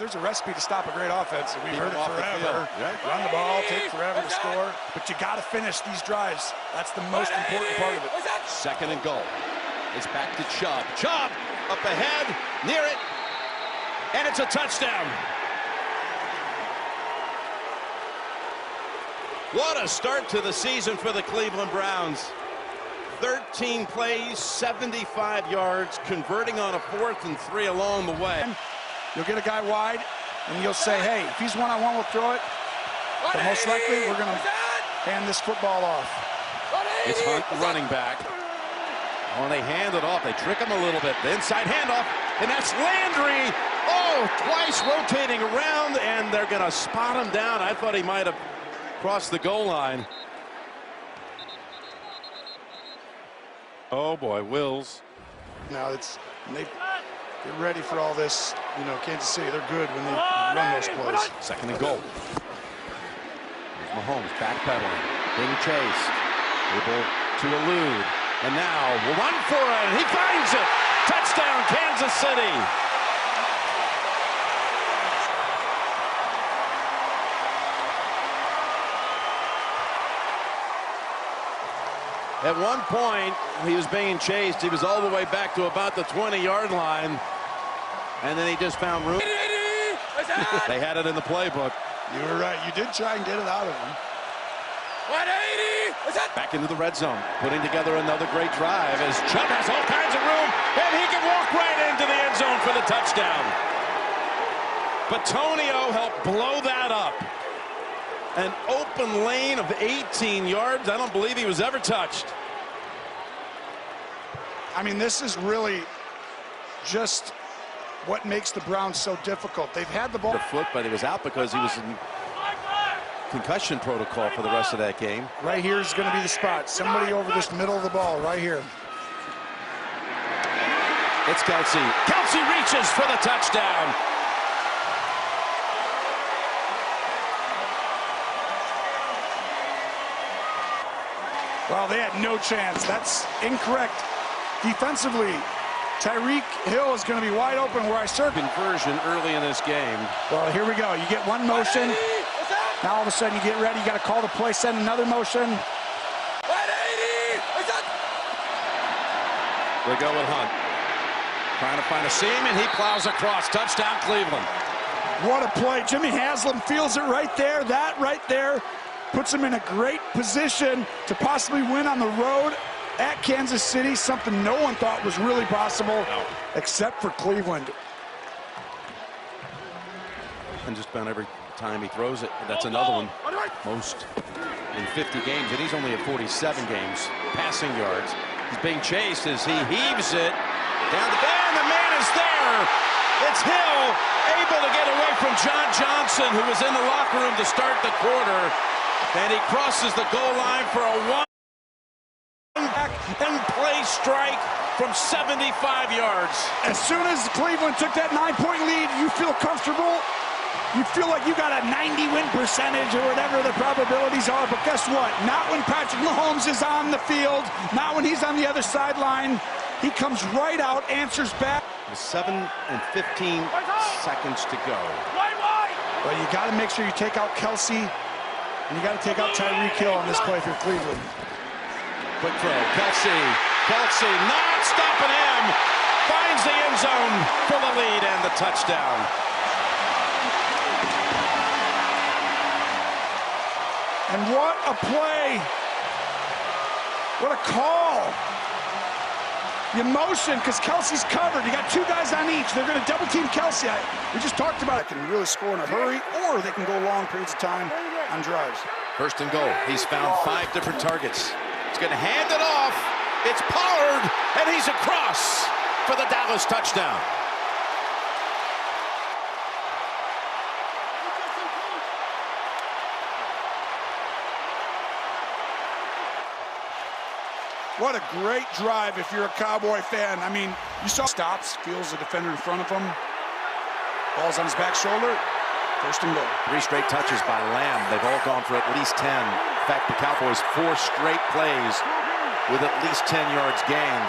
there's a recipe to stop a great offense, and we've heard it forever. Run the ball, take forever to score, but you got to finish these drives. That's the most important part of it. Second and goal. It's back to Chubb. Chubb up ahead, near it, and it's a touchdown. What a start to the season for the Cleveland Browns. 13 plays, 75 yards, converting on a 4th and 3 along the way. You'll get a guy wide, and you'll say, hey, if he's one-on-one, we'll throw it. But most likely, we're going to hand this football off. It's Hunt, the running back. When they hand it off, they trick him a little bit. The inside handoff, and that's Landry. Oh, twice rotating around, and they're going to spot him down. I thought he might have crossed the goal line. Oh boy, Wills. Now they get ready for all this. You know, Kansas City, they're good when they run those plays. Second and goal. Here's Mahomes backpedaling, being chased, able to elude, and now will run for it, and he finds it. Touchdown, Kansas City. At one point, he was being chased. He was all the way back to about the 20-yard line, and then he just found room. They had it in the playbook. You were right. You did try and get it out of him. 180. Back into the red zone, putting together another great drive as Chubb has all kinds of room, and he can walk right into the end zone for the touchdown. Batonio helped blow that up. An open lane of 18 yards. I don't believe he was ever touched. I mean, this is really just what makes the Browns so difficult. They've had the ball. The foot, but he was out because he was in concussion protocol for the rest of that game. Right here is going to be the spot. Somebody over this middle of the ball right here. It's Kelsey. Kelsey reaches for the touchdown. Well, they had no chance. That's incorrect. Defensively, Tyreek Hill is going to be wide open where I serve. Conversion early in this game. Well, here we go. You get one motion. Now all of a sudden you get ready. You got to call the play, send another motion. 180. They go with Hunt. Trying to find a seam, and he plows across. Touchdown, Cleveland. What a play. Jimmy Haslam feels it right there. That right there puts him in a great position to possibly win on the road at Kansas City, something no one thought was really possible, except for Cleveland. And just about every time he throws it, that's another one. Most in 50 games, and he's only at 47 games. Passing yards. He's being chased as he heaves it down the bend. The man is there. It's Hill, able to get away from John Johnson, who was in the locker room to start the quarter. And he crosses the goal line for a one-and-play strike from 75 yards. As soon as Cleveland took that 9-point lead, you feel comfortable. You feel like you got a 90-win percentage or whatever the probabilities are. But guess what? Not when Patrick Mahomes is on the field. Not when he's on the other sideline. He comes right out, answers back. 7 and 15 seconds to go. Well, you got to make sure you take out Kelsey. And you got to take out Tyreek Hill on this play for Cleveland. Quick throw. Kelsey not stopping him. Finds the end zone for the lead and the touchdown. And what a play. What a call. The emotion, because Kelsey's covered. You got two guys on each. They're going to double team Kelsey. We just talked about it. Can really score in a hurry, or they can go long periods of time on drives. First and goal. He's found 5 different targets. He's going to hand it off. It's Pollard, and he's across for the Dallas touchdown. What a great drive if you're a Cowboy fan. I mean, you saw stops, feels the defender in front of him. Ball's on his back shoulder. First and goal. 3 straight touches by Lamb. They've all gone for at least 10. In fact, the Cowboys 4 straight plays with at least 10 yards gained.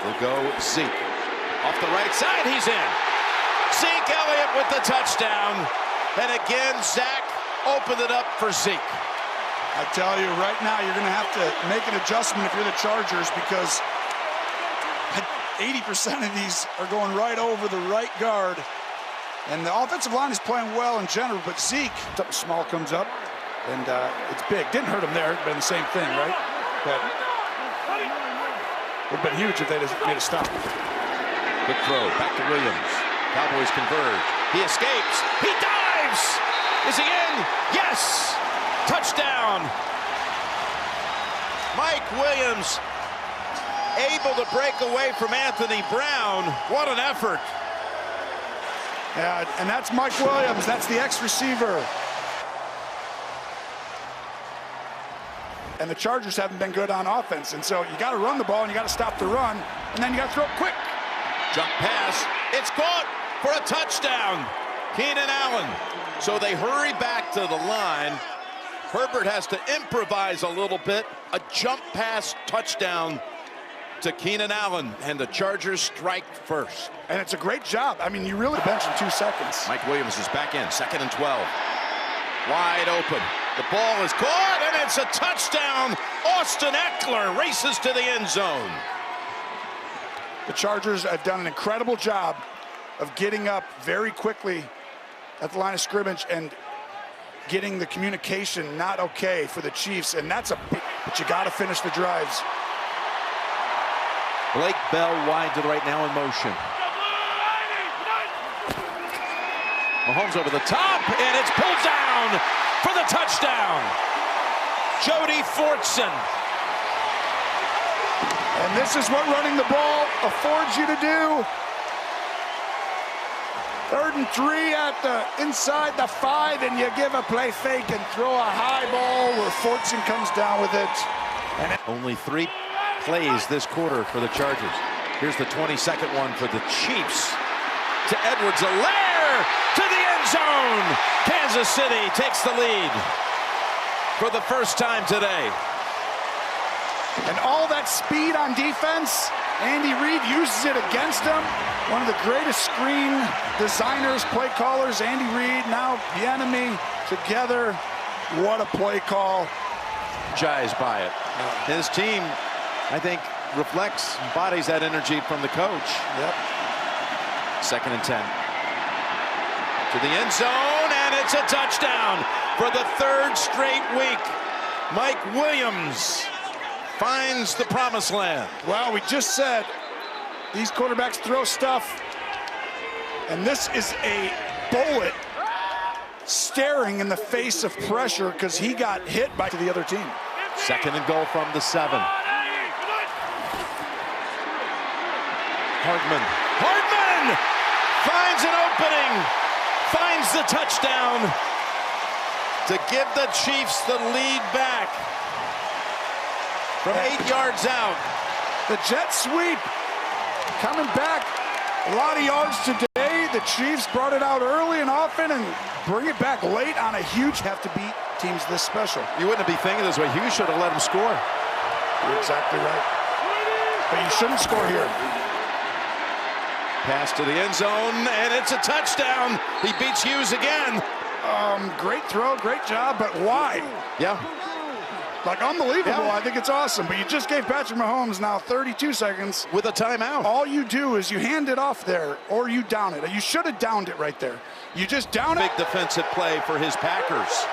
We'll go Zeke. Off the right side, he's in. Zeke Elliott with the touchdown. And again, Zach opened it up for Zeke. I tell you, right now, you're going to have to make an adjustment if you're the Chargers, because 80% of these are going right over the right guard. And the offensive line is playing well in general, but Zeke, something small comes up, and it's big. Didn't hurt him there. It'd been the same thing, right? But would have been huge if they just made a stop. Quick throw, back to Williams. Cowboys converge. He escapes. He dives! Is he in? Yes! Touchdown! Mike Williams able to break away from Anthony Brown. What an effort. Yeah, and that's Mike Williams. That's the ex-receiver. And the Chargers haven't been good on offense. And so you got to run the ball and you got to stop the run. And then you got to throw it quick. Jump pass. It's caught for a touchdown. Keenan Allen. So they hurry back to the line. Herbert has to improvise a little bit. A jump pass touchdown to Keenan Allen. And the Chargers strike first. And it's a great job. I mean, you really bench in 2 seconds. Mike Williams is back in. 2nd and 12. Wide open. The ball is caught, and it's a touchdown. Austin Eckler races to the end zone. The Chargers have done an incredible job of getting up very quickly at the line of scrimmage and getting the communication not okay for the Chiefs, and that's but you got to finish the drives. Blake Bell wide to the right now in motion. Mahomes over the top, and it's pulled down for the touchdown. Jody Fortson. And this is what running the ball affords you to do. 3rd and 3 at the inside the 5, and you give a play fake and throw a high ball where Fortson comes down with it. And only 3 plays this quarter for the Chargers. Here's the 22nd one for the Chiefs. To Edwards-Helaire to the end zone. Kansas City takes the lead for the first time today. And all that speed on defense, Andy Reid uses it against him. One of the greatest screen designers, play callers, Andy Reid, now the enemy together. What a play call. Jais by it. His team, I think, reflects, embodies that energy from the coach. Yep. 2nd and 10. To the end zone, and it's a touchdown for the 3rd straight week. Mike Williams finds the promised land. Well, we just said these quarterbacks throw stuff, and this is a bullet staring in the face of pressure because he got hit by the other team. 2nd and goal from the 7. Hardman finds an opening, finds the touchdown to give the Chiefs the lead back from 8 yards out. The jet sweep coming back. A lot of yards today. The Chiefs brought it out early and often and bring it back late on a huge have to beat teams this special. You wouldn't be thinking this way. Hughes should have let him score. You're exactly right. But you shouldn't score here. Pass to the end zone, and it's a touchdown. He beats Hughes again. Great throw, great job, but why? Yeah. Like, unbelievable. Yeah. I think it's awesome. But you just gave Patrick Mahomes now 32 seconds. With a timeout. All you do is you hand it off there, or you down it. You should have downed it right there. You just down it. Big defensive play for his Packers.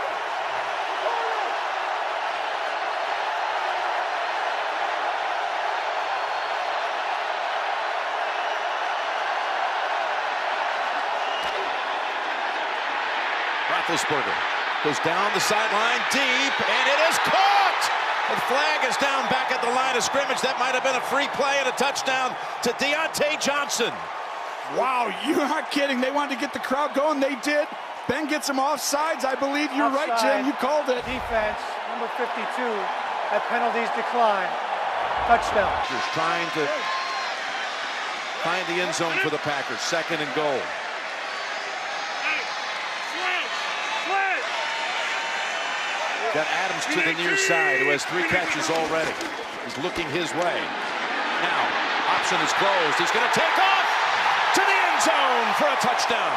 Roethlisberger goes down the sideline deep, and it is caught! The flag is down back at the line of scrimmage. That might have been a free play and a touchdown to Deontay Johnson. Wow, you're not kidding. They wanted to get the crowd going. They did. Ben gets him off sides. I believe you're right, Jim. You called it. Defense, number 52, at penalties decline. Touchdown. Just trying to find the end zone for the Packers. 2nd and goal. Got Adams to the near side, who has 3 catches already. He's looking his way. Now, option is closed. He's going to take off. zone for a touchdown.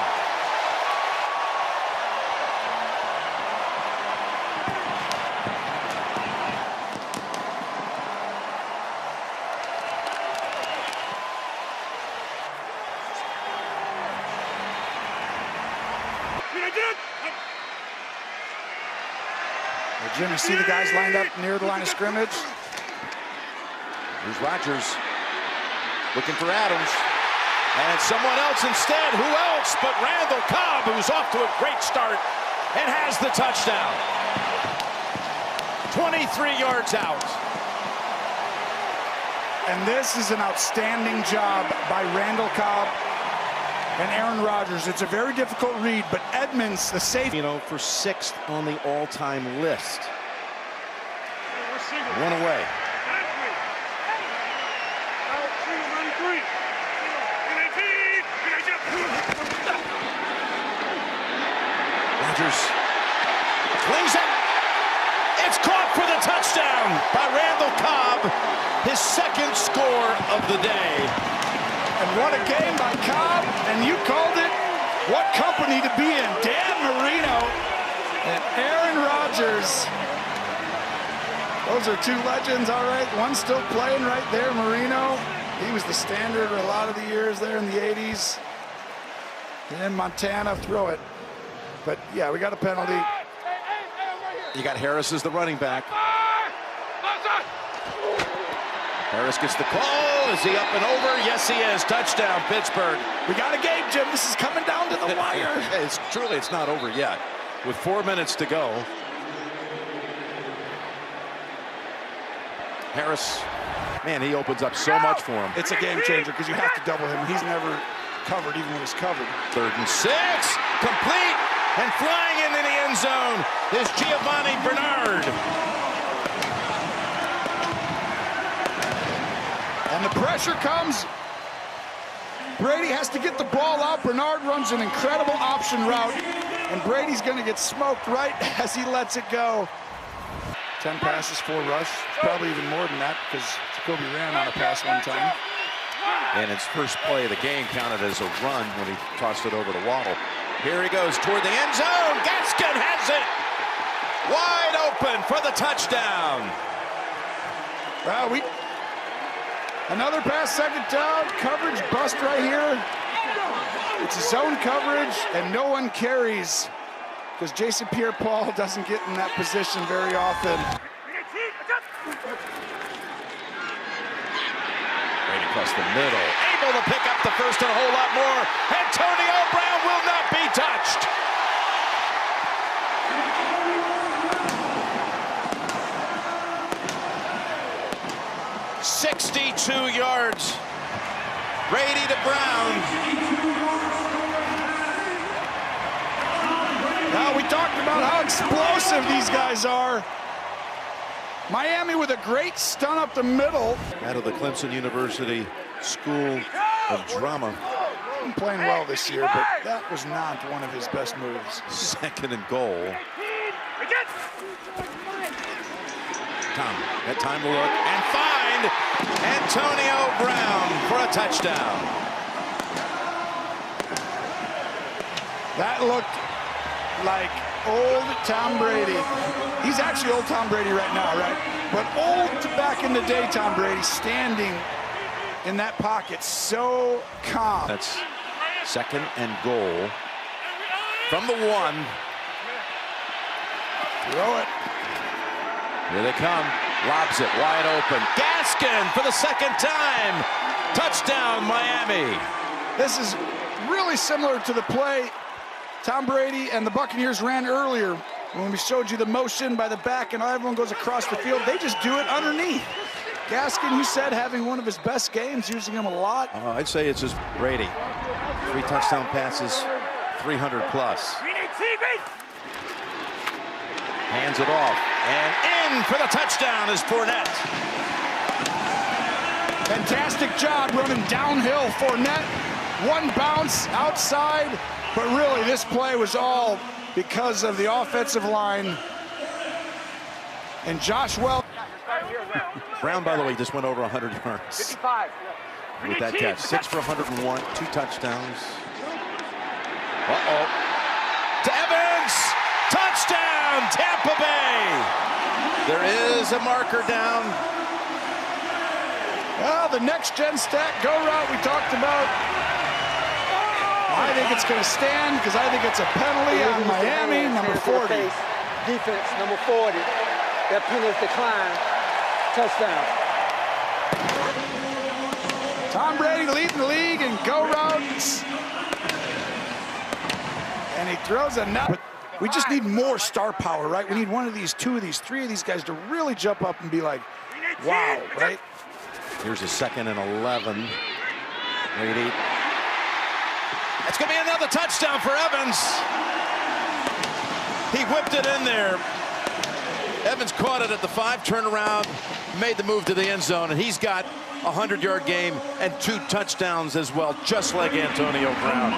Well, Jim, you see the guys lined up near the line of scrimmage? Here's Rodgers looking for Adams. And it's someone else instead. Who else but Randall Cobb, who's off to a great start and has the touchdown. 23 yards out. And this is an outstanding job by Randall Cobb and Aaron Rodgers. It's a very difficult read, but Edmonds, the safety, For 6th on the all-time list. One away. Rodgers flings it. It's caught for the touchdown by Randall Cobb, his 2nd score of the day. and what a game by Cobb, and you called it. What company to be in. Dan Marino and Aaron Rodgers. Those are two legends, all right. One still playing right there, Marino. He was the standard a lot of the years there in the 80s. And then Montana, throw it. But yeah, we got a penalty. You got Harris as the running back. Harris gets the call. Is he up and over? Yes, he is. Touchdown, Pittsburgh. We got a game, Jim. This is coming down to the wire. It's not over yet. With 4 minutes to go. Harris, man, he opens up so much for him. It's a game changer because you have to double him. He's never covered even when he's covered. 3rd and 6, complete, and flying into the end zone is Giovanni Bernard. And the pressure comes. Brady has to get the ball out. Bernard runs an incredible option route, and Brady's going to get smoked right as he lets it go. 10 passes, 4 rush. Probably even more than that because Jacoby ran on a pass one time. And his first play of the game counted as a run when he tossed it over to Waddle. Here he goes toward the end zone. Gaskin has it. Wide open for the touchdown. Well, another pass, 2nd down. Coverage bust right here. It's a zone coverage, and no one carries because Jason Pierre-Paul doesn't get in that position very often. Right across the middle. Able to pick up the first and a whole lot more. Antonio Brown will not be touched. "62 yards. Brady to Brown. Now we talked about how explosive these guys are. Miami with a great stun up the middle. Out of the Clemson University School of Drama. Been playing well this year, but that was not one of his best moves. 2nd and goal. Tom had time to look and find Antonio Brown for a touchdown. That looked like old Tom Brady. He's actually old Tom Brady right now, right? But old back in the day Tom Brady, standing in that pocket, so calm. That's 2nd and goal from the 1. Throw it. Here they come. Lobs it wide open. Gaskin for the 2nd time. Touchdown, Miami. This is really similar to the play Tom Brady and the Buccaneers ran earlier when we showed you the motion by the back and everyone goes across the field. They just do it underneath. Gaskin, you said, having one of his best games, using him a lot. I'd say it's just Brady. 3 touchdown passes, 300 plus. Hands it off, and in for the touchdown is Fournette. Fantastic job running downhill. Fournette, one bounce outside, but really this play was all because of the offensive line. And Josh Well. Brown, by the way, just went over 100 yards. 55. with that catch. 6 for 101, 2 touchdowns. Uh-oh. To Evans! Touchdown, Tampa Bay! There is a marker down. Well, the next-gen stat go route we talked about. I think it's going to stand because I think it's a penalty on Miami, number 40. Defense, number 40. That penalty decline. Touchdown. Tom Brady leading the league in go routes. And he throws a nut. We just need more star power, right? We need one of these, 2 of these, 3 of these guys to really jump up and be like, wow, right? Here's a 2nd and 11. Brady. It's going to be another touchdown for Evans. He whipped it in there. Evans caught it at the 5, turned around, made the move to the end zone, and he's got a 100-yard game and 2 touchdowns as well, just like Antonio Brown.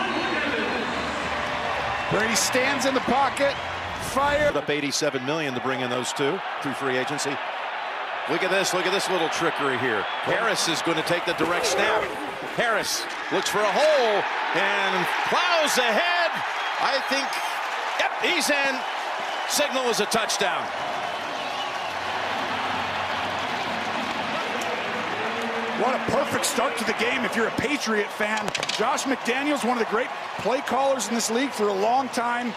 Brady stands in the pocket, fire. Up $87 million to bring in those 2 through free agency. Look at this little trickery here. Harris is going to take the direct snap. Harris looks for a hole and plows ahead. I think, yep, he's in. Signal is a touchdown. What a perfect start to the game if you're a Patriot fan. Josh McDaniels, one of the great play callers in this league for a long time.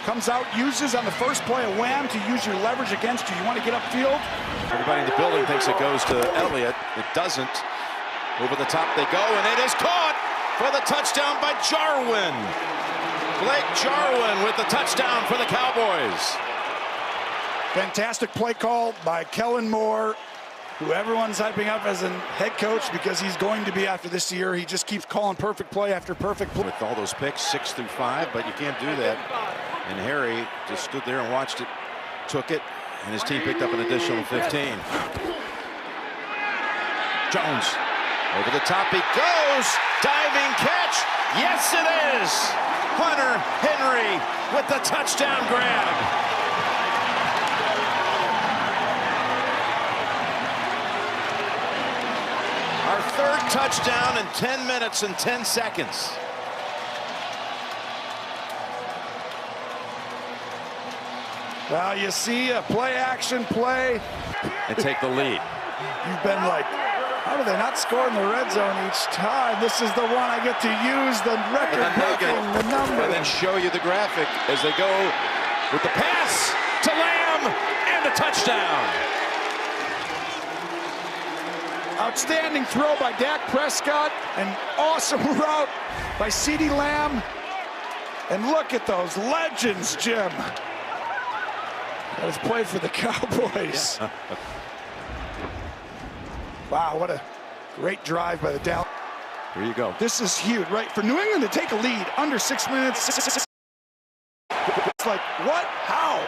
Comes out, uses on the first play a wham to use your leverage against you. You want to get upfield? Everybody in the building thinks it goes to Elliott. It doesn't. Over the top they go, and it is caught for the touchdown by Jarwin. Blake Jarwin with the touchdown for the Cowboys. Fantastic play call by Kellen Moore, who everyone's hyping up as a head coach because he's going to be after this year. He just keeps calling perfect play after perfect play. With all those picks, 6 through 5, but you can't do that. And Harry just stood there and watched it, took it, and his team picked up an additional 15. Jones, over the top he goes, diving catch. Yes, it is. Hunter Henry with the touchdown grab. Our 3rd touchdown in 10 minutes and 10 seconds. Well, you see a play-action play. And take the lead. You've been like, how do they not score in the red zone each time? This is the one I get to use the record-breaking, the number. And then show you the graphic as they go with the pass to Lamb and the touchdown. Outstanding throw by Dak Prescott. An awesome route by CeeDee Lamb. And look at those legends, Jim. That has played for the Cowboys. Yeah. Wow, what a great drive by the Dallas. Here you go. This is huge, right? For New England to take a lead under 6 minutes. It's like, what? How?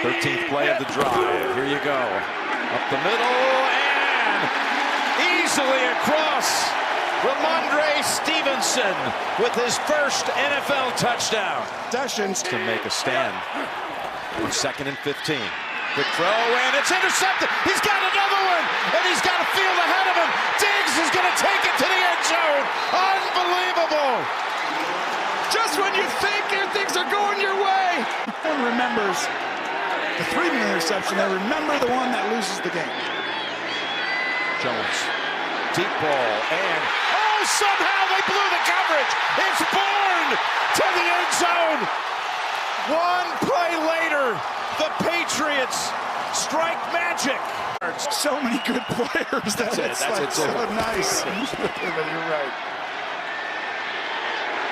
13th play of the drive. Here you go. Up the middle and easily across. Ramondre Stevenson with his first NFL touchdown. Sessions to make a stand. 2nd and 15. Quick throw, and it's intercepted. He's got another one, and he's got a field ahead of him. Diggs is going to take it to the end zone. Unbelievable. Just when you think things are going your way. One remembers the Freeman interception. They remember the one that loses the game. Jones, deep ball, and oh, somehow they blew the coverage. It's Bourne to the end zone. One play later, the Patriots strike magic. So many good players. That's so nice. But you're right.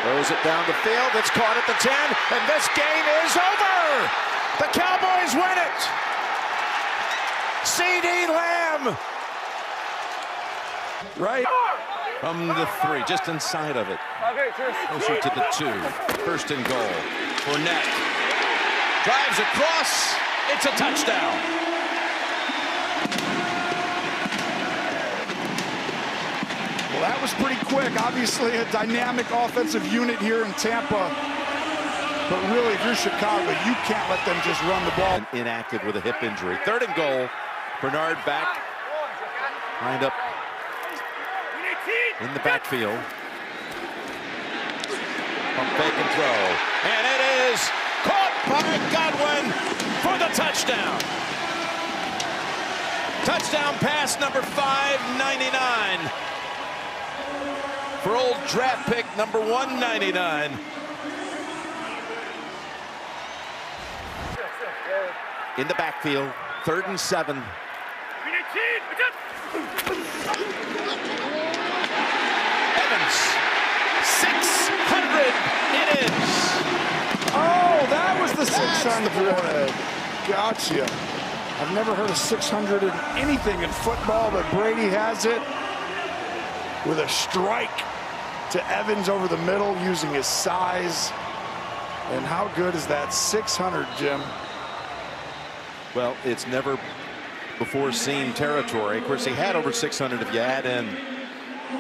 Throws it down the field. It's caught at the 10, and this game is over. The Cowboys win it. CeeDee Lamb. Right. From the 3, just inside of it. Closer to the 2. 1st and goal. Fournette drives across. It's a touchdown. Well, that was pretty quick. Obviously, a dynamic offensive unit here in Tampa. But really, if you're Chicago, you can't let them just run the ball. Inactive with a hip injury. 3rd and goal. Bernard back. Lined up in the backfield. Pump fake and throw. And it is caught by Godwin for the touchdown. Touchdown pass number 599 for old draft pick number 199. In the backfield, 3rd and 7. Evans, 600 it is. Oh, that was the 600. Gotcha. I've never heard of 600 in anything in football, but Brady has it with a strike to Evans over the middle using his size. And how good is that 600, Jim? Well, it's never before seen territory. Of course, he had over 600 if you add in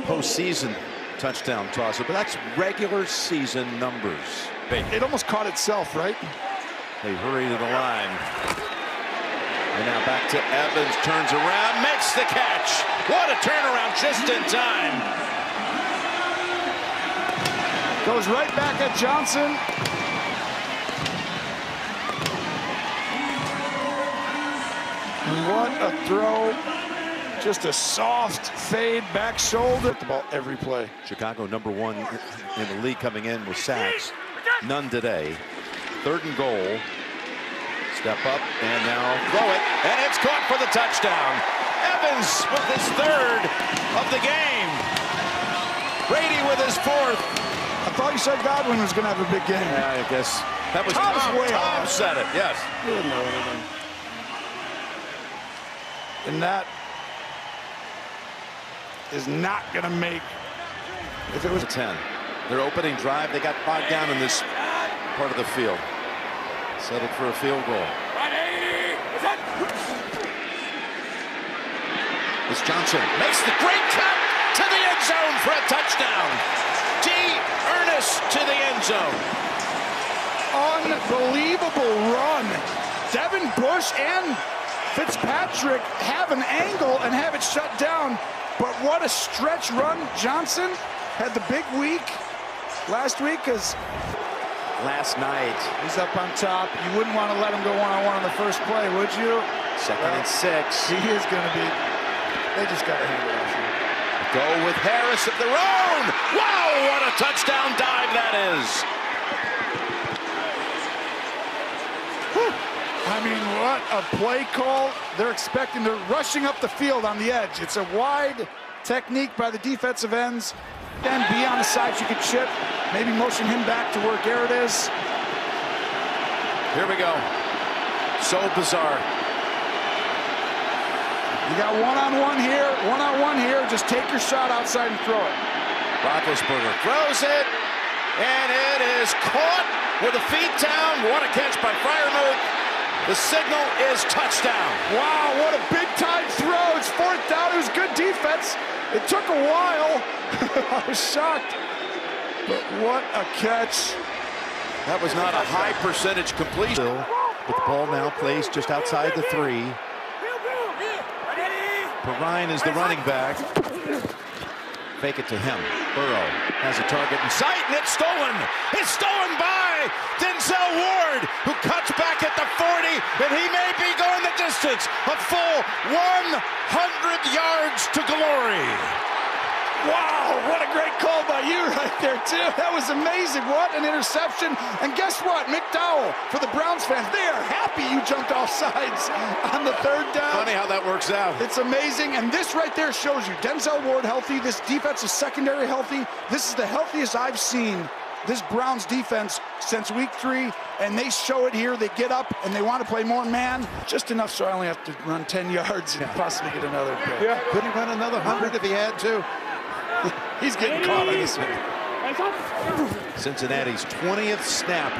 postseason touchdown tosser, but that's regular season numbers. It almost caught itself, right? They hurry to the line. And now back to Evans, turns around, makes the catch. What a turnaround just in time. Goes right back at Johnson. And what a throw. Just a soft fade back shoulder. The ball every play. Chicago #1 in the league coming in with sacks. None today. 3rd and goal. Step up and now throw it. And it's caught for the touchdown. Evans with his 3rd of the game. Brady with his 4th. I thought you said Godwin was going to have a big game. Yeah, I guess that was Tom's way Tom off. said it, yes. And that is not going to make, if it was a 10. Their opening drive, they got bogged down in this part of the field. Settled for a field goal. It's Johnson makes the great cut to the end zone for a touchdown. D. Ernest to the end zone. Unbelievable run. Devin Bush and Fitzpatrick have an angle and have it shut down. But what a stretch run. Johnson had the big week last week because last night he's up on top. You wouldn't want to let him go one-on-one on the first play, would you? 2nd and 6. He is going to be. They just got to handle it. Go with Harris of their own. Wow, what a touchdown dive that is. I mean, what a play call. They're expecting, they're rushing up the field on the edge. It's a wide technique by the defensive ends. Then be on the sides, you could chip. Maybe motion him back to where Garrett is. Here we go. So bizarre. You got one-on-one here, one-on-one here. Just take your shot outside and throw it. Roethlisberger throws it, and it is caught with a feet down. What a catch by Freiermuth. The signal is touchdown. Wow, what a big-time throw. It's 4th down. It was good defense. It took a while. I was shocked. But what a catch. That was not a high percentage completion. But the ball now placed just outside the 3. Perrine is the running back. Fake it to him. Burrow has a target in sight, and it's stolen. It's stolen by Denzel Ward, who cuts back at the 40, and he may be going the distance. A full 100 yards to glory. Wow, what a great call by you right there, too. That was amazing. What an interception. And guess what? McDowell, for the Browns fans, they are happy you jumped off sides on the 3rd down. Funny how that works out. It's amazing. And this right there shows you Denzel Ward healthy, this defensive secondary healthy. This is the healthiest I've seen this Browns defense since week 3, and they show it here. They get up and they want to play more man. Just enough so I only have to run 10 yards and possibly get another pick. Yeah. Could he run another 100 if he had to? He's getting caught on this one. Cincinnati's 20th snap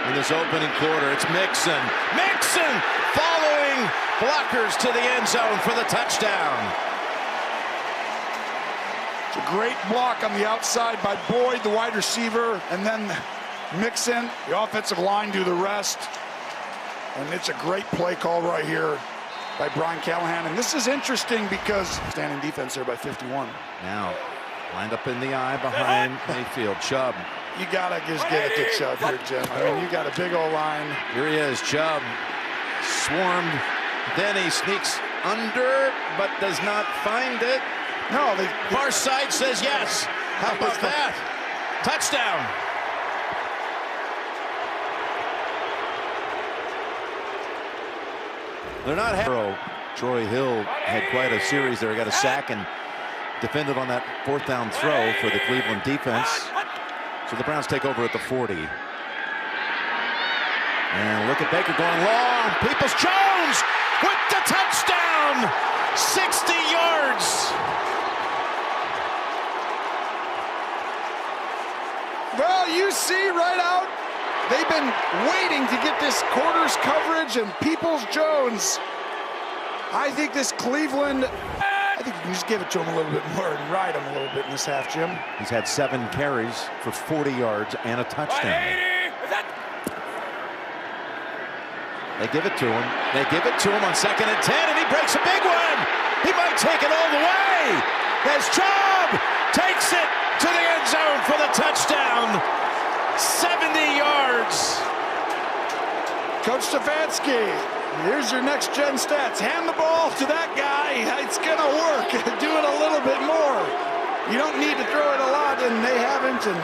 in this opening quarter. It's Mixon. Mixon following blockers to the end zone for the touchdown. It's a great block on the outside by Boyd, the wide receiver, and then Mixon, the offensive line, do the rest. And it's a great play call right here by Brian Callahan. And this is interesting because standing defense there by 51. Now Lined up in the eye behind Mayfield. Chubb. You gotta just get it to Chubb here, Jim. I mean, you got a big old line. Here he is, Chubb. Swarmed. Then he sneaks under, but does not find it. No, Far side says yes. How about that? Touchdown. They're not happy. Troy Hill had quite a series there. He got a sack and defended on that 4th down throw for the Cleveland defense. So the Browns take over at the 40. And look at Baker going long. Peoples-Jones with the touchdown. 60 yards. Well, you see right out, they've been waiting to get this quarters coverage, and Peoples-Jones. I think this Cleveland, I think you can just give it to him a little bit more and ride him a little bit in this half, Jim. He's had 7 carries for 40 yards and a touchdown. They give it to him. They give it to him on 2nd and 10, and he breaks a big one. He might take it all the way. As Chubb takes it to the end zone for the touchdown. 70 yards. Coach Stefanski, here's your next-gen stats. Hand the ball to that guy. It's going to work. Do it a little bit more. You don't need to throw it a lot, and they haven't, and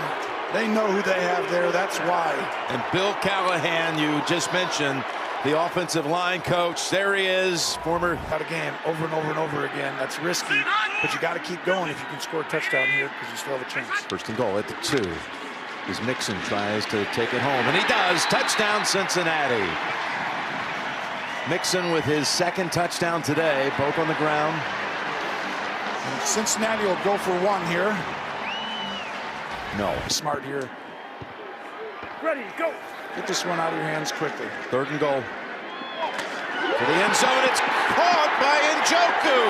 they know who they have there. That's why. And Bill Callahan, you just mentioned, the offensive line coach. There he is, former. Out of game over and over and over again. That's risky, but you got to keep going if you can score a touchdown here because you still have a chance. 1st and goal at the 2. As Mixon tries to take it home, and he does. Touchdown, Cincinnati. Mixon with his 2nd touchdown today, both on the ground. And Cincinnati will go for 1 here. No. Smart here. Ready, go. Get this one out of your hands quickly. 3rd and goal. For the end zone, it's caught by Njoku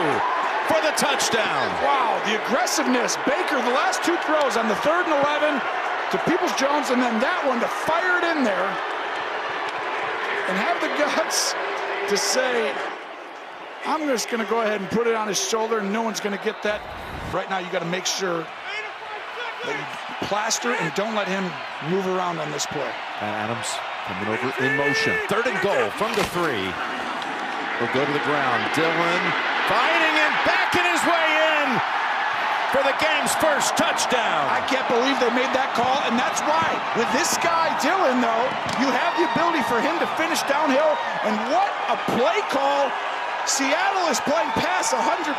for the touchdown. Wow, the aggressiveness. Baker, the last 2 throws on the 3rd and 11 to Peoples-Jones, and then that one to fire it in there and have the guts to say, I'm just going to go ahead and put it on his shoulder, and no one's going to get that. Right now, you got to make sure that you plaster and don't let him move around on this play. Adams coming over in motion. 3rd and goal from the 3. He'll go to the ground. Dillon fighting and backing his way in for the game's 1st touchdown. I can't believe they made that call, and that's why. With this guy, Dillon, though, you have the ability for him to finish downhill, and what a play call. Seattle is playing pass 100%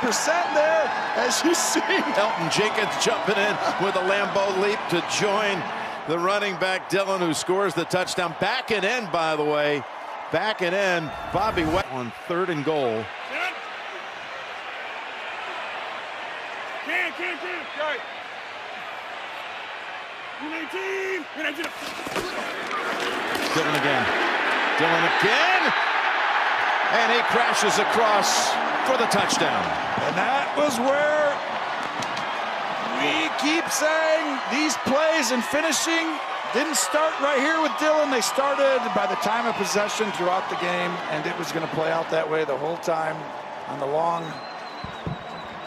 there, as you see. Elton Jenkins jumping in with a Lambeau leap to join the running back Dillon, who scores the touchdown. Back and in, by the way. Back and in. Bobby West on 3rd and goal. Dillon again. Dillon again. And he crashes across for the touchdown. And that was where we keep saying these plays and finishing didn't start right here with Dillon. They started by the time of possession throughout the game, and it was going to play out that way the whole time on the long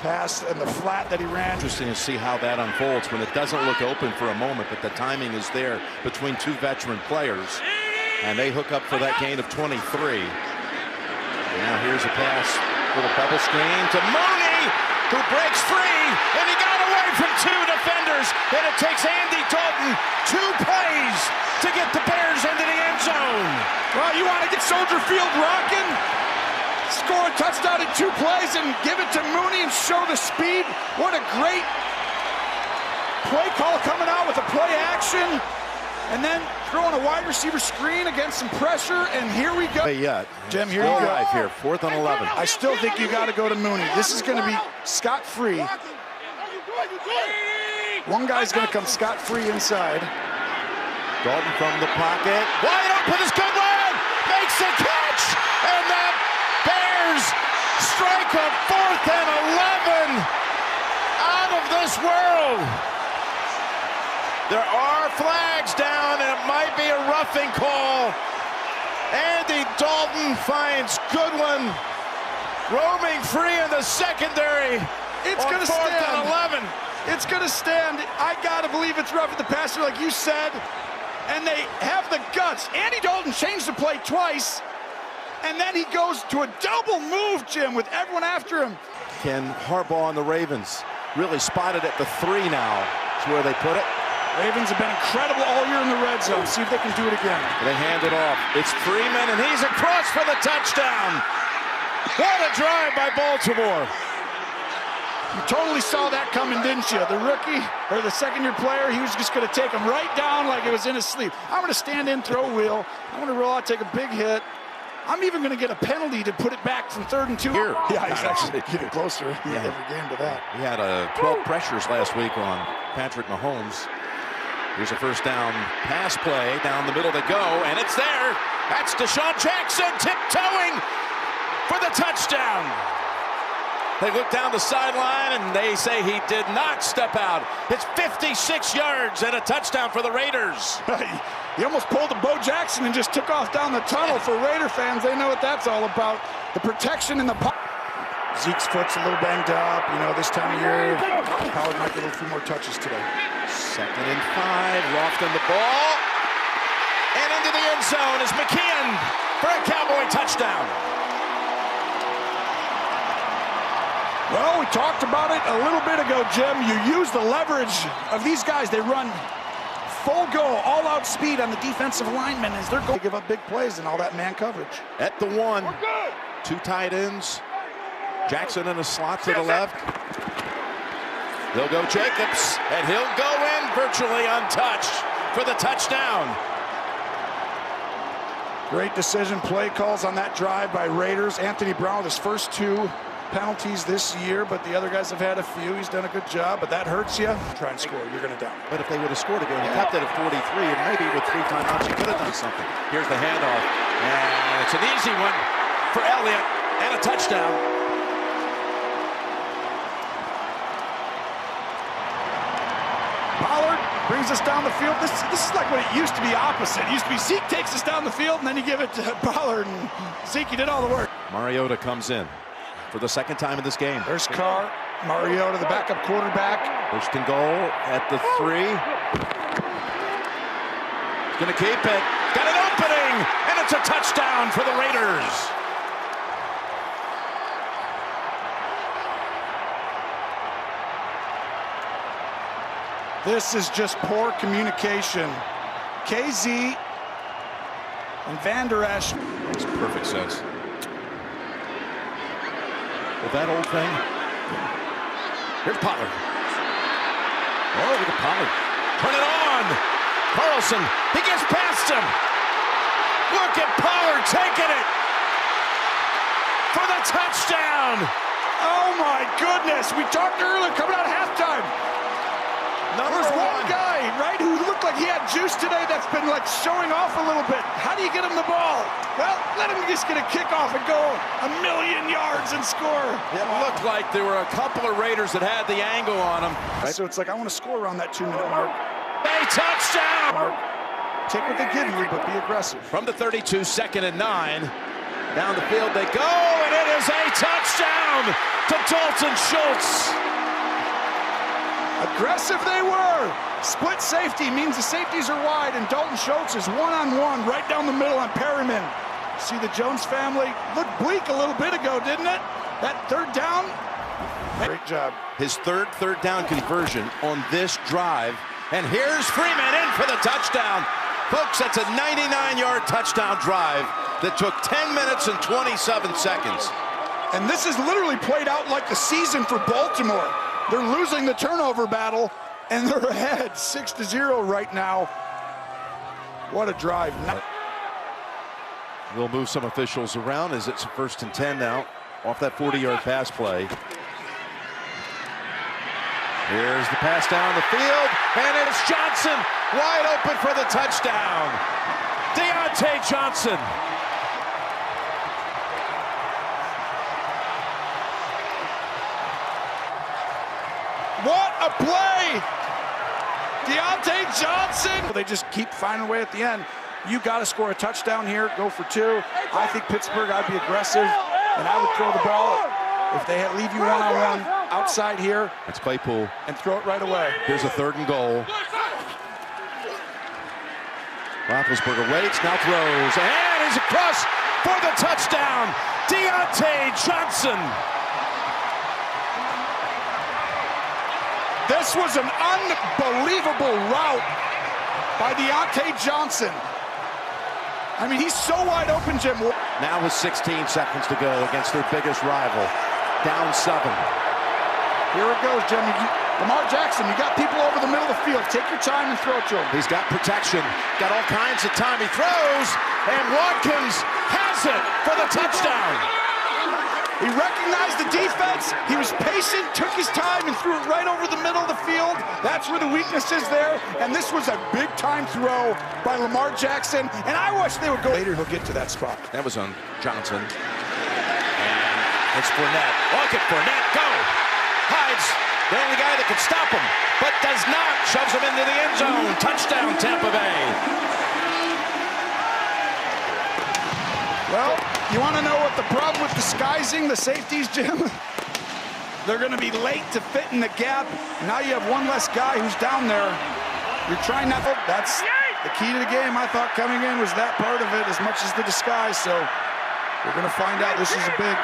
pass and the flat that he ran. Interesting to see how that unfolds when it doesn't look open for a moment, but the timing is there between 2 veteran players, and they hook up for that gain of 23. Now here's a pass, little bubble screen to Mooney, who breaks free, and he got away from 2 defenders, and it takes Andy Dalton 2 plays to get the Bears into the end zone. Well, you want to get Soldier Field rocking? Score a touchdown in 2 plays and give it to Mooney and show the speed. What a great play call coming out with a play action. And then throwing a wide receiver screen against some pressure, and here we go. Hey, yeah. Jim, here you go. Drive here, 4th and 11. I still think you got to go to Mooney. This is going to be scot-free. One guy's going to come scot-free inside. Dalton from the pocket. Wide open is Goodwin. Makes a catch. And the Bears strike a 4th and 11. Out of this world. There are flags down, and it might be a roughing call. Andy Dalton finds Goodwin roaming free in the secondary. It's going to 4th stand. and 11. It's going to stand. I got to believe it's roughing the passer, like you said. And they have the guts. Andy Dalton changed the play twice. And then he goes to a double move, Jim, with everyone after him. Can Harbaugh and the Ravens really spotted at the 3 now? That's where they put it. Ravens have been incredible all year in the red zone. See if they can do it again. They hand it off. It's Freeman, and he's across for the touchdown. What a drive by Baltimore. You totally saw that coming, didn't you? The rookie, or the second-year player, he was just going to take him right down like it was in his sleep. I'm going to stand in, throw wheel. I'm going to roll out, take a big hit. I'm even going to get a penalty to put it back from 3rd and 2. Here. Yeah, he's actually getting closer every game to that. He had 12 pressures last week on Patrick Mahomes. Here's a first down pass play. Down the middle they go, and it's there. That's Deshaun Jackson tiptoeing for the touchdown. They look down the sideline, and they say he did not step out. It's 56 yards and a touchdown for the Raiders. He almost pulled a Bo Jackson and just took off down the tunnel. For Raider fans, they know what that's all about. The protection in the pocket. Zeke's foot's a little banged up. You know, this time of year, Howard might get a few more touches today. 2nd and 5, Lofton the ball. And into the end zone is McKeon for a Cowboy touchdown. Well, we talked about it a little bit ago, Jim. You use the leverage of these guys. They run full go, all-out speed on the defensive linemen as they're going to give up big plays and all that man coverage. At the 1, 2 tight ends. Jackson in a slot to the left. They'll go Jacobs, and he'll go in virtually untouched for the touchdown. Great decision, play calls on that drive by Raiders. Anthony Brown with his first 2 penalties this year, but the other guys have had a few. He's done a good job, but that hurts you. Try and score, you're going to down. But if they would have scored again, he kept it at 43, and maybe with 3 timeouts, he could have done something. Here's the handoff, and it's an easy one for Elliott, and a touchdown. Pollard brings us down the field. This is like what it used to be opposite. It used to be Zeke takes us down the field, and then you give it to Pollard, and Zeke, you did all the work. Mariota comes in for the 2nd time in this game. There's Carr, Mariota, the backup quarterback. 1st and goal at the 3. He's going to keep it. Got an opening, and it's a touchdown for the Raiders. This is just poor communication. KZ and Van Der Esch. Makes perfect sense. With that old thing. Here's Pollard. Oh, look at Pollard. Turn it on. Carlson, he gets past him. Look at Pollard taking it for the touchdown. Oh my goodness. We talked earlier coming out of halftime. There's one guy, right, who looked like he had juice today that's been like showing off a little bit. How do you get him the ball? Well, let him just get a kickoff and go 1,000,000 yards and score. It looked like there were a couple of Raiders that had the angle on them. So it's like, I want to score around that 2-minute mark. A touchdown! Take what they give you, but be aggressive. From the 32, 2nd and 9. Down the field they go, and it is a touchdown to Dalton Schultz. Aggressive they were. Split safety means the safeties are wide, and Dalton Schultz is one-on-one right down the middle on Perryman. See the Jones family looked bleak a little bit ago, didn't it? That 3rd down. Great job. His third down conversion on this drive. And here's Freeman in for the touchdown. Folks, that's a 99-yard touchdown drive that took 10 minutes and 27 seconds. And this is literally played out like the season for Baltimore. They're losing the turnover battle, and they're ahead 6-0 right now. What a drive. We'll move some officials around as it's 1st and 10 now off that 40-yard pass play. Here's the pass down the field, and it's Johnson wide open for the touchdown. Deontay Johnson. What a play! Deontay Johnson! They just keep finding a way at the end. You got to score a touchdown here, go for 2. I think Pittsburgh, I'd be aggressive, and I would throw the ball. If they leave you one-on-one, outside here. That's Claypool. And throw it right away. Here's a 3rd and goal. Roethlisberger waits, now throws, and he's across for the touchdown. Johnson. This was an unbelievable route by Johnson. I mean, he's so wide open, Jim. Now with 16 seconds to go against their biggest rival. Down 7. Here it goes, Jim. Lamar Jackson, you got people over the middle of the field. Take your time and throw it to him. He's got protection. Got all kinds of time. He throws, and Watkins has it for the touchdown. He recognized the defense. He was patient, took his time, and threw it right over the middle of the field. That's where the weakness is there. And this was a big-time throw by Lamar Jackson. And I wish they would go later. He'll get to that spot. That was on Johnson. And it's Fournette. Look at Fournette go. Hides the only guy that can stop him, but does not. Shoves him into the end zone. Touchdown, Tampa Bay. Well, you want to know what the problem with disguising the safeties, Jim? They're going to be late to fit in the gap. Now you have one less guy who's down there. You're trying not to. That's the key to the game, I thought, coming in was that part of it as much as the disguise. So we're going to find out. This is a big.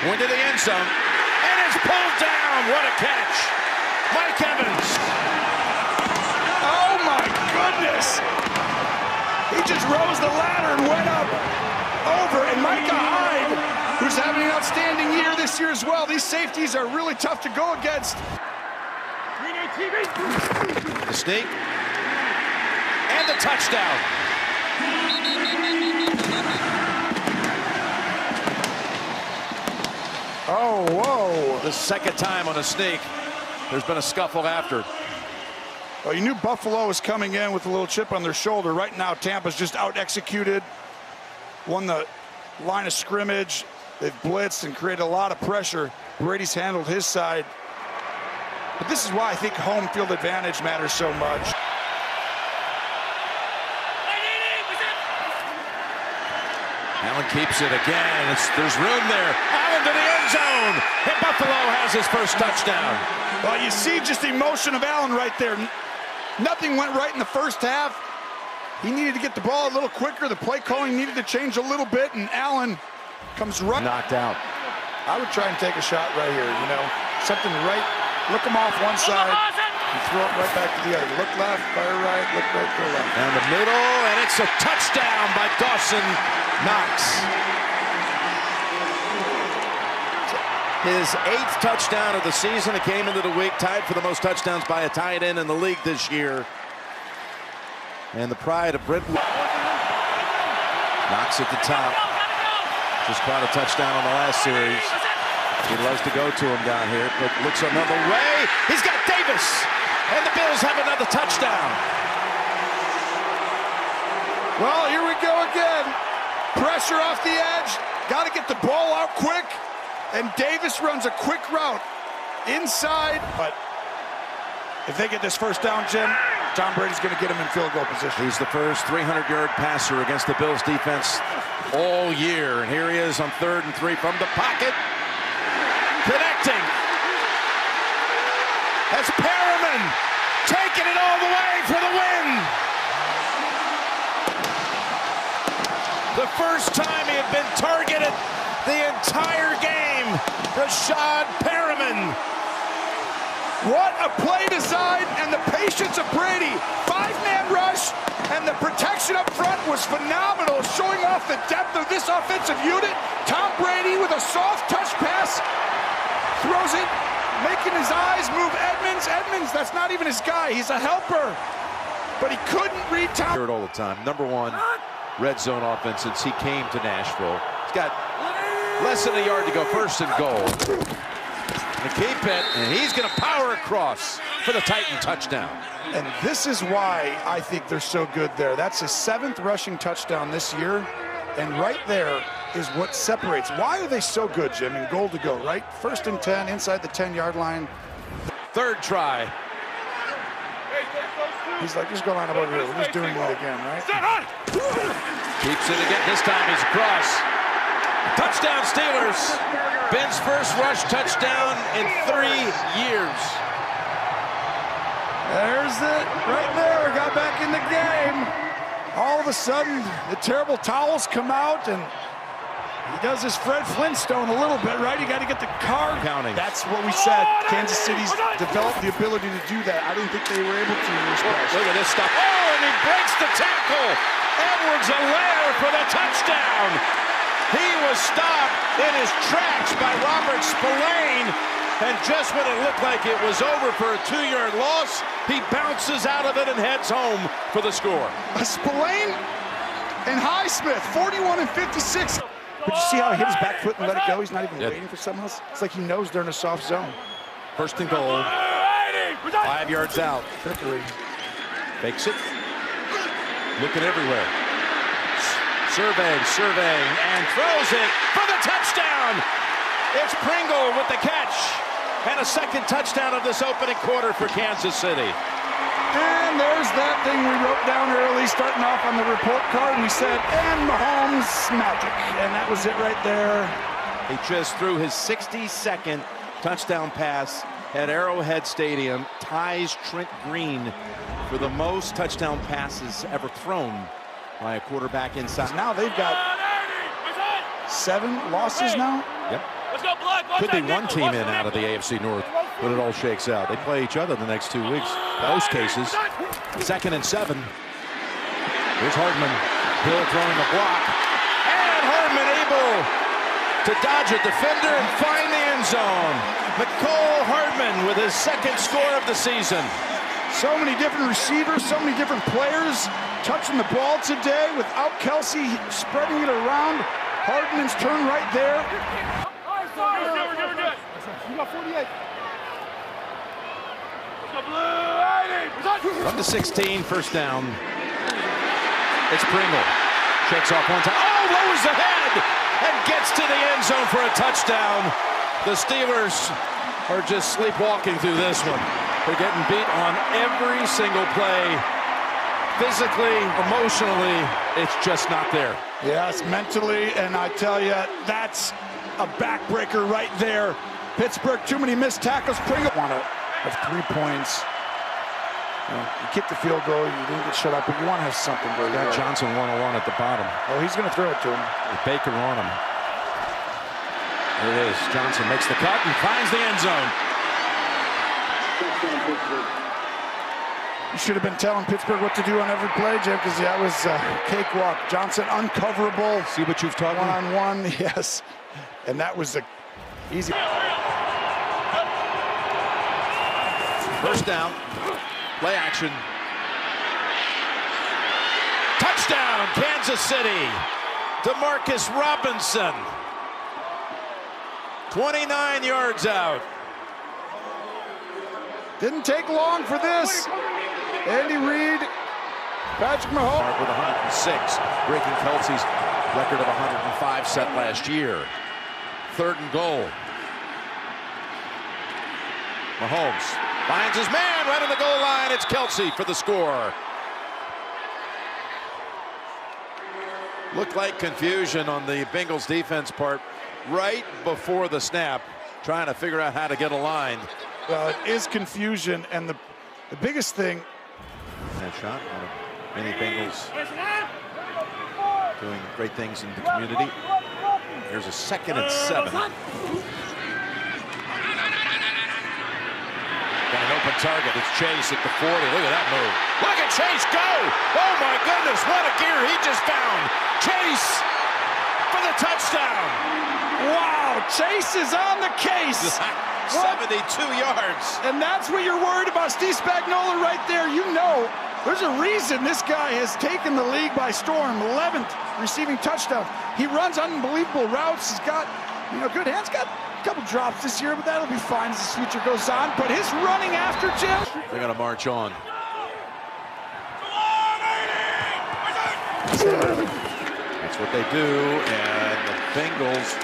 Went to the end zone, and it's pulled down. What a catch. Mike Evans. Oh, my goodness. He just rose the ladder and went up over. And Micah Hyde, who's having an outstanding year this year as well. These safeties are really tough to go against. The sneak. And the touchdown. Oh, whoa. The 2nd time on a sneak. There's been a scuffle after. Well, you knew Buffalo was coming in with a little chip on their shoulder. Right now, Tampa's just out-executed, won the line of scrimmage. They've blitzed and created a lot of pressure. Brady's handled his side. But this is why I think home field advantage matters so much. Allen keeps it again. There's room there. Allen to the end zone. And Buffalo has his first touchdown. Well, you see just the emotion of Allen right there. Nothing went right in the first half. He needed to get the ball a little quicker. The play calling needed to change a little bit, and Allen comes right. Knocked out. I would try and take a shot right here, you know. Something right, look him off one side, and throw it right back to the other. Look left, fire right, look right, go left. Down the middle, and it's a touchdown by Dawson Knox. His 8th touchdown of the season. It came into the week tied for the most touchdowns by a tight end in the league this year. And the pride of Brentwood. Knox at the top. Just caught a touchdown on the last series. He loves to go to him down here, but looks another way. He's got Davis. And the Bills have another touchdown. Well, here we go again. Pressure off the edge. Got to get the ball out quick. And Davis runs a quick route inside. But if they get this first down, Jim, Tom Brady's going to get him in field goal position. He's the first 300-yard passer against the Bills defense all year. And here he is on 3rd and 3 from the pocket. Connecting. That's Perriman taking it all the way for the win. The first time he had been targeted the entire game. Rashad Perriman. What a play design and the patience of Brady. 5-man rush and the protection up front was phenomenal, showing off the depth of this offensive unit. Tom Brady with a soft touch pass. Throws it, making his eyes move Edmonds. Edmonds, that's not even his guy. He's a helper. But he couldn't read Tom. Hear it all the time. Number 1 red zone offense since he came to Nashville. He's got less than a yard to go, 1st and goal. And keep it, and he's going to power across for the Titan touchdown. And this is why I think they're so good there. That's his 7th rushing touchdown this year. And right there is what separates. Why are they so good, Jim, in goal to go, right? 1st and 10, inside the 10-yard line. 3rd try. He's like, just go line up over here. We're just doing it again, right? Keeps it again. This time he's across. Touchdown Steelers. Ben's first rush touchdown in 3 years. There's it right there. Got back in the game. All of a sudden, the terrible towels come out, and he does his Fred Flintstone a little bit, right? You got to get the car counting. That's what we said. Kansas City's developed the ability to do that. I didn't think they were able to. Look at this stuff. Oh, and he breaks the tackle. Edwards-Helaire for the touchdown. He was stopped in his tracks by Robert Spillane. And just when it looked like it was over for a 2-yard loss, he bounces out of it and heads home for the score. Spillane and Highsmith, 41 and 56. But you see how he hit his back foot and let it go? He's not even waiting for someone else. It's like he knows they're in a soft zone. First and goal. 5 yards out. Trickery. Fakes it. Looking everywhere. Surveying, and throws it for the touchdown. It's Pringle with the catch. And a second touchdown of this opening quarter for Kansas City. And there's that thing we wrote down early, starting off on the report card, and we said, and Mahomes magic. And that was it right there. He just threw his 62nd touchdown pass at Arrowhead Stadium, ties Trent Green for the most touchdown passes ever thrown by a quarterback inside. Now they've got 7 losses now. Yep. Could be one team in out of the AFC North when it all shakes out. They play each other the next 2 weeks. Most cases. 2nd and 7. Here's Hardman. Hill throwing a block. And Hardman able to dodge a defender and find the end zone. Mecole Hardman with his 2nd score of the season. So many different receivers, so many different players touching the ball today without Kelsey spreading it around. Hardman's turn right there. You got 48. From the 16, first down. It's Pringle. Shakes off one time. Oh, lowers the head and gets to the end zone for a touchdown. The Steelers are just sleepwalking through this one. They're getting beat on every single play. Physically, emotionally, it's just not there. Yes, mentally, and I tell you, that's a backbreaker right there. Pittsburgh, too many missed tackles. Pringle want to have 3 points. You kick the field goal, you didn't get shut up, but you want to have something. Got Johnson 101 at the bottom. Oh, he's going to throw it to him. With Baker on him. There it is. Johnson makes the cut and finds the end zone. You should have been telling Pittsburgh what to do on every play, Jim, because that was a cakewalk. Johnson uncoverable. See what you've taught me? One-on-one, yes. And that was a easy. First down. Play action. Touchdown, Kansas City. DeMarcus Robinson. 29 yards out. Didn't take long for this. Andy Reid, Patrick Mahomes. With 106, breaking Kelsey's record of 105 set last year. 3rd and goal. Mahomes finds his man right on the goal line. It's Kelsey for the score. Looked like confusion on the Bengals defense part right before the snap, trying to figure out how to get aligned. Well, it is confusion, and the biggest thing. That shot, one of many Bengals doing great things in the community. Here's a 2nd and 7. Got an open target. It's Chase at the 40. Look at that move. Look at Chase go! Oh my goodness, what a gear he just found. Chase for the touchdown. Wow, Chase is on the case. 72 yards. And that's what you're worried about. Steve Spagnuolo right there. You know, there's a reason this guy has taken the league by storm. 11th receiving touchdown. He runs unbelievable routes. He's got, good hands. Got a couple drops this year, but that'll be fine as his future goes on. But his running after Jim. They're going to march on. That's what they do, and the Bengals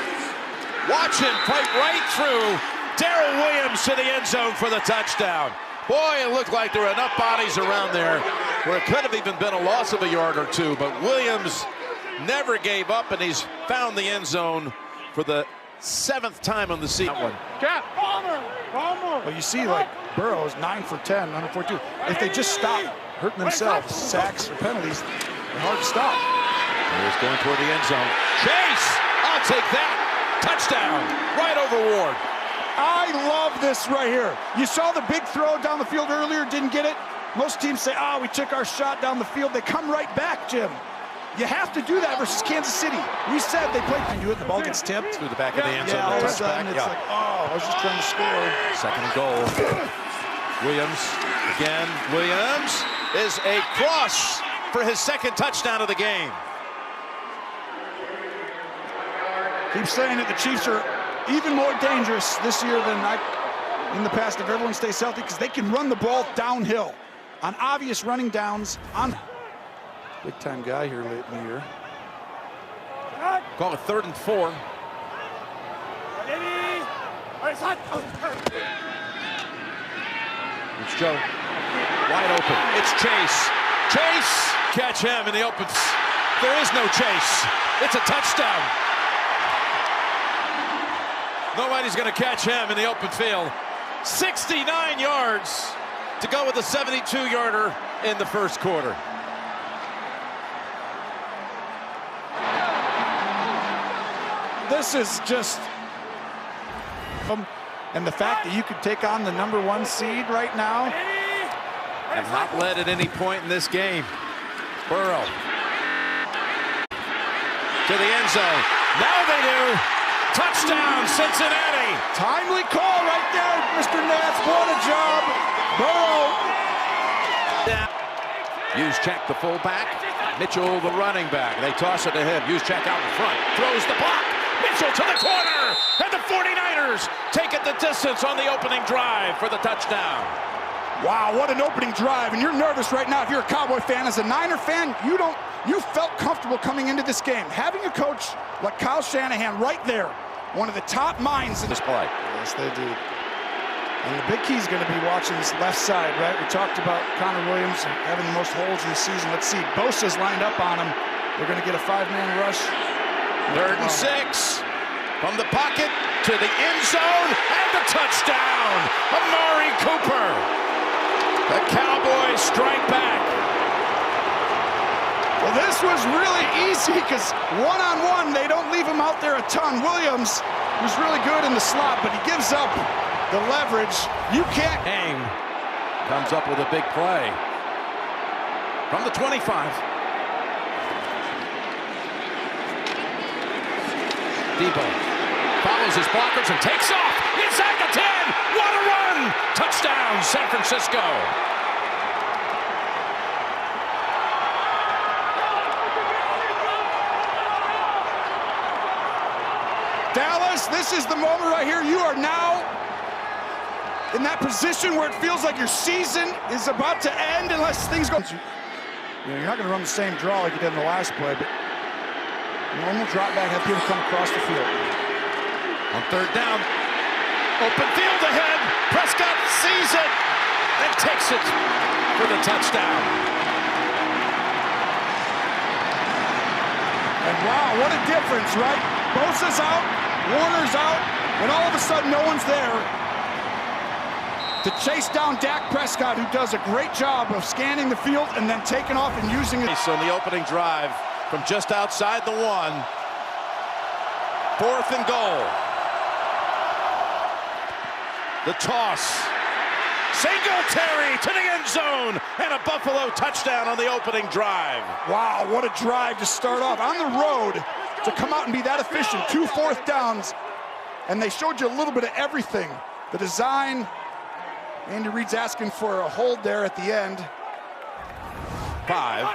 watch him fight right through Darrell Williams to the end zone for the touchdown. Boy, it looked like there were enough bodies around there where it could have even been a loss of a yard or two, but Williams never gave up, and he's found the end zone for the 7th time on the season. Well, you see, like, Burrow's 9 for 10, 142. If they just stop hurting themselves, sacks or penalties, they're hard to stop. He's going toward the end zone. Chase! I'll take that. Touchdown. Right over Ward. I love this right here. You saw the big throw down the field earlier, didn't get it. Most teams say, oh, we took our shot down the field. They come right back, Jim. You have to do that versus Kansas City. We said they played to do it. The ball gets tipped. Through the back of the end zone. All of a sudden, it's like, oh, I was just trying to score. 2nd and goal. Williams again. Williams is a cross for his 2nd touchdown of the game. Keep saying it. The Chiefs are even more dangerous this year than in the past if everyone stays healthy, because they can run the ball downhill on obvious running downs. On big-time guy here late in the year. Call it 3rd and 4. It's Joe. Wide open. It's Chase. Chase! Catch him in the open. There is no Chase. It's a touchdown. Nobody's going to catch him in the open field. 69 yards to go with a 72-yarder in the 1st quarter. This is just, and the fact that you could take on the #1 seed right now. And not led at any point in this game. Burrow to the end zone. Now they do. Touchdown, Cincinnati. Timely call right there, Mr. Nantz. What a job. Burrow. Juszczyk, the fullback. Mitchell, the running back. They toss it to him. Juszczyk out in front. Throws the block. Mitchell to the corner. And the 49ers take it the distance on the opening drive for the touchdown. Wow, what an opening drive. And you're nervous right now if you're a Cowboy fan. As a Niner fan, you felt comfortable coming into this game. Having a coach like Kyle Shanahan right there, one of the top minds in this play. Yes, they do. And the big key is going to be watching this left side, right? We talked about Connor Williams having the most holds in the season. Let's see. Bosa's lined up on him. They're going to get a 5-man rush. 3rd and 6. From the pocket to the end zone. And the touchdown. Amari Cooper. The Cowboys strike back. Well, this was really easy because one-on-one, they don't leave him out there a ton. Williams was really good in the slot, but he gives up the leverage. You can't. Hain comes up with a big play from the 25. Debo follows his blockers and takes off inside the 10. What a run! Touchdown, San Francisco. Dallas, this is the moment right here. You are now in that position where it feels like your season is about to end unless things go. You're not going to run the same draw like you did in the last play, but normal drop back, have people come across the field. On 3rd down, open field ahead. Prescott sees it and takes it for the touchdown. And wow, what a difference, right? Bosa's out, Warner's out, and all of a sudden no one's there to chase down Dak Prescott, who does a great job of scanning the field and then taking off and using it. So in the opening drive from just outside the 1, 4th and goal. The toss. Singletary to the end zone and a Buffalo touchdown on the opening drive. Wow, what a drive to start off on the road to come out and be that efficient. 2 4th downs, and they showed you a little bit of everything. The design. Andy Reid's asking for a hold there at the end. 5.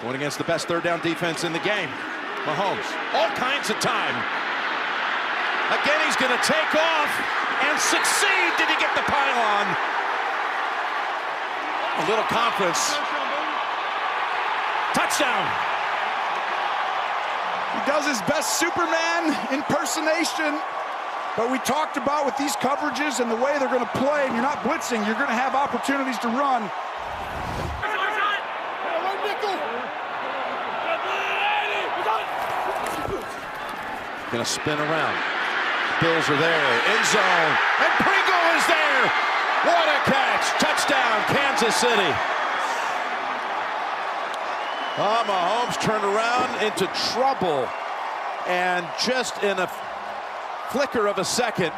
Going against the best 3rd down defense in the game. Mahomes, all kinds of time. Again, he's going to take off and succeed. Did he get the pylon? A little conference. Touchdown. He does his best Superman impersonation, but we talked about with these coverages and the way they're going to play, and you're not blitzing, you're going to have opportunities to run. Gonna spin around. Bills are there. End zone. And Pringle is there. What a catch. Touchdown, Kansas City. Mahomes turned around into trouble. And just in a flicker of a second,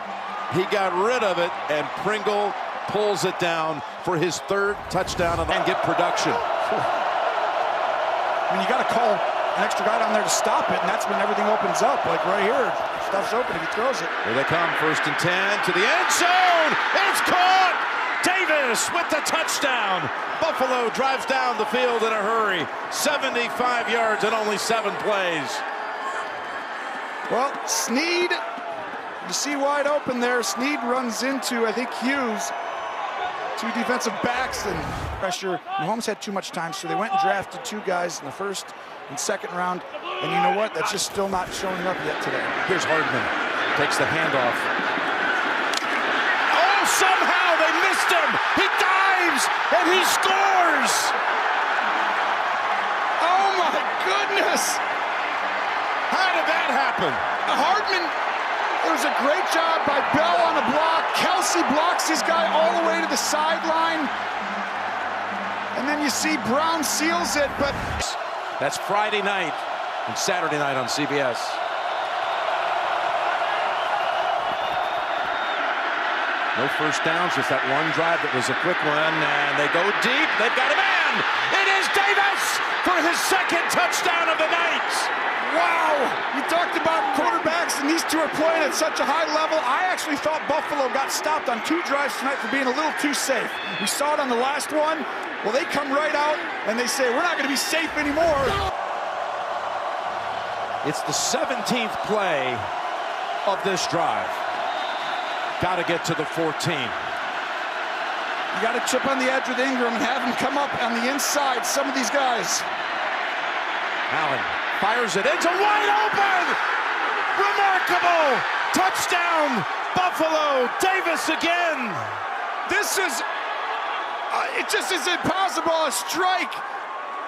he got rid of it, and Pringle pulls it down for his third touchdown and get production. I mean, you got to call an extra guy down there to stop it, and that's when everything opens up. Like right here, stuff's open if he throws it. Here they come, 1st and 10 to the end zone. It's caught. Davis with the touchdown. Buffalo drives down the field in a hurry. 75 yards and only 7 plays. Well, Snead, you see wide open there. Snead runs into, I think, Hughes. 2 defensive backs and pressure. Mahomes had too much time, so they went and drafted 2 guys in the 1st and 2nd round. And you know what? That's just still not showing up yet today. Here's Hardman. Takes the handoff. Oh, somehow they missed him. He dives and he scores. Oh, my goodness. How did that happen? Hardman, it was a great job by Bell on the block. Kelsey blocks his guy all the way to the sideline. And then you see Brown seals it, but... That's Friday night and Saturday night on CBS. No first downs, just that one drive that was a quick one, and they go deep. They've got a man. It is Davis for his 2nd touchdown of the night. Wow! You talked about quarterbacks, and these 2 are playing at such a high level. I actually thought Buffalo got stopped on 2 drives tonight for being a little too safe. We saw it on the last one. Well, they come right out, and they say, we're not going to be safe anymore. It's the 17th play of this drive. Got to get to the 14. You got to chip on the edge with Ingram and have him come up on the inside, some of these guys. Allen fires it. It's a wide open. Remarkable. Touchdown, Buffalo. Davis again. This is, it just is impossible. A strike.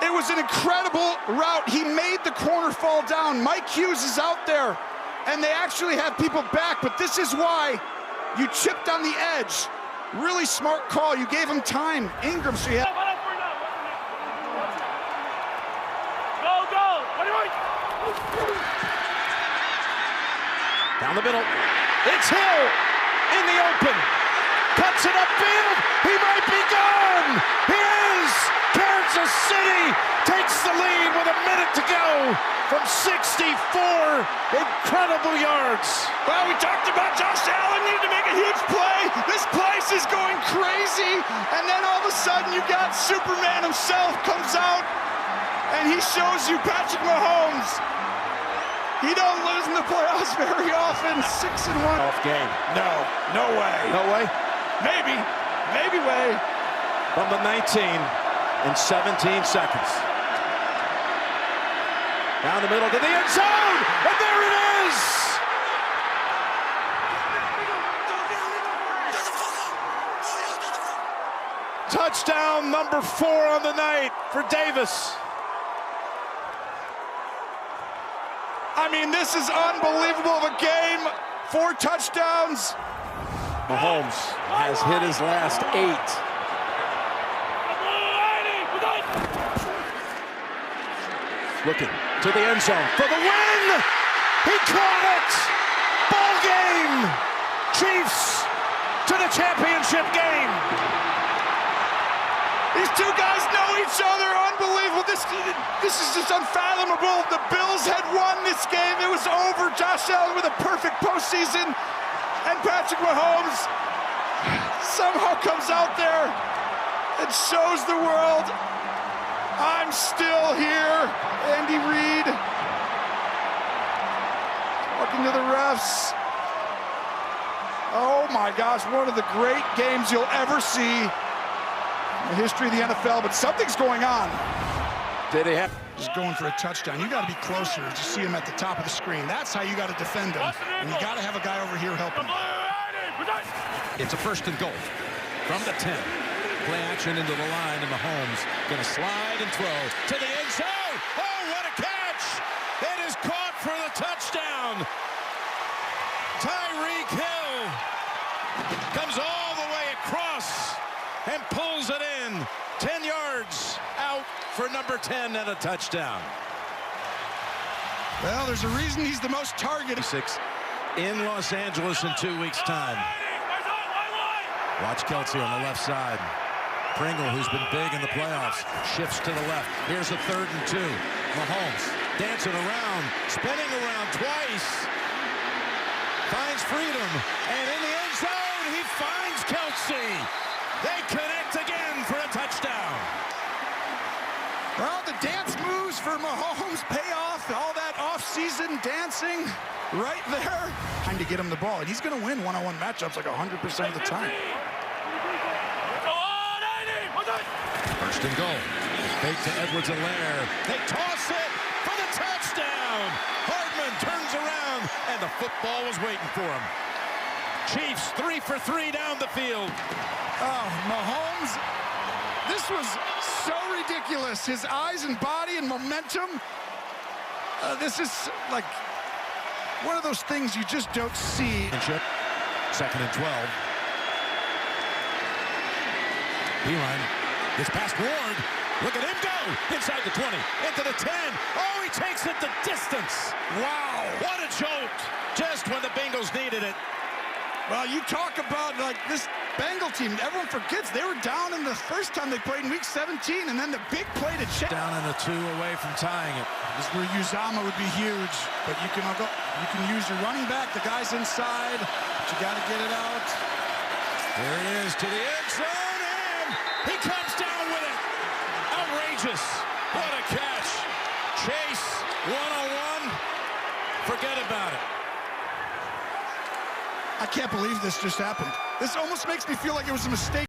It was an incredible route. He made the corner fall down. Mike Hughes is out there, and they actually have people back, but this is why you chipped on the edge. Really smart call. You gave him time. Ingram, so you have... Down the middle. It's Hill in the open. Cuts it upfield. He might be gone. He is. Kansas City takes the lead with a minute to go from 64 incredible yards. Well, we talked about Josh Allen needed to make a huge play. This place is going crazy. And then all of a sudden you got Superman himself comes out and he shows you Patrick Mahomes. He don't lose in the playoffs very often. 6-1. Off game. No way. No way? Maybe way. From the 19 in 17 seconds. Down the middle to the end zone, and there it is! Touchdown number 4 on the night for Davis. I mean, this is unbelievable of a game. 4 touchdowns. Mahomes has hit his last 8. Looking to the end zone for the win. He caught it. Ball game. Chiefs to the championship game. These 2 guys know each other. Unbelievable. This is just unfathomable. The Bills had won this game. It was over. Josh Allen with a perfect postseason. And Patrick Mahomes somehow comes out there and shows the world, I'm still here. Andy Reid talking to the refs. Oh my gosh, one of the great games you'll ever see in the history of the NFL, but something's going on. Did he have? Just going for a touchdown. You got to be closer to see him at the top of the screen. That's how you got to defend him. And you got to have a guy over here helping. It's a 1st and goal from the 10. Play action into the line, and Mahomes going to slide and throw to the end zone. Oh, what a catch! It is caught for the touchdown. Tyreek Hill comes all the way across and pulls it in. 10 yards out for number 10 and a touchdown. Well, there's a reason he's the most targeted. 6 in Los Angeles in 2 weeks' time. Watch Kelsey on the left side. Pringle, who's been big in the playoffs, shifts to the left. Here's a 3rd and 2. Mahomes dancing around, spinning around twice. Finds freedom, and in the end zone, he finds Kelsey. They connect again for a touchdown. Well, the dance moves for Mahomes pay off. All that off-season dancing right there. Time to get him the ball, and he's going to win one-on-one matchups like 100% of the time. 1st and goal. Fake to Edwards-Helaire. They toss it for the touchdown. Hardman turns around, and the football was waiting for him. Chiefs 3 for 3 down the field. Oh, Mahomes, this was so ridiculous. His eyes and body and momentum. This is like one of those things you just don't see. 2nd and 12. Beeline gets past Ward. Look at him go. Inside the 20, into the 10. Oh, he takes it the distance. Wow, what a jolt. Just when the Bengals needed it. Well, you talk about like this Bengal team. Everyone forgets they were down in the first time they played in week 17, and then the big play to check. Down in the 2 away from tying it. This is where Uzama would be huge, but you can use your running back. The guy's inside, but you got to get it out. There he is to the end zone, and he comes down with it. Outrageous. What a catch. Chase, 1-on-1. Forget about it. I can't believe this just happened. This almost makes me feel like it was a mistake.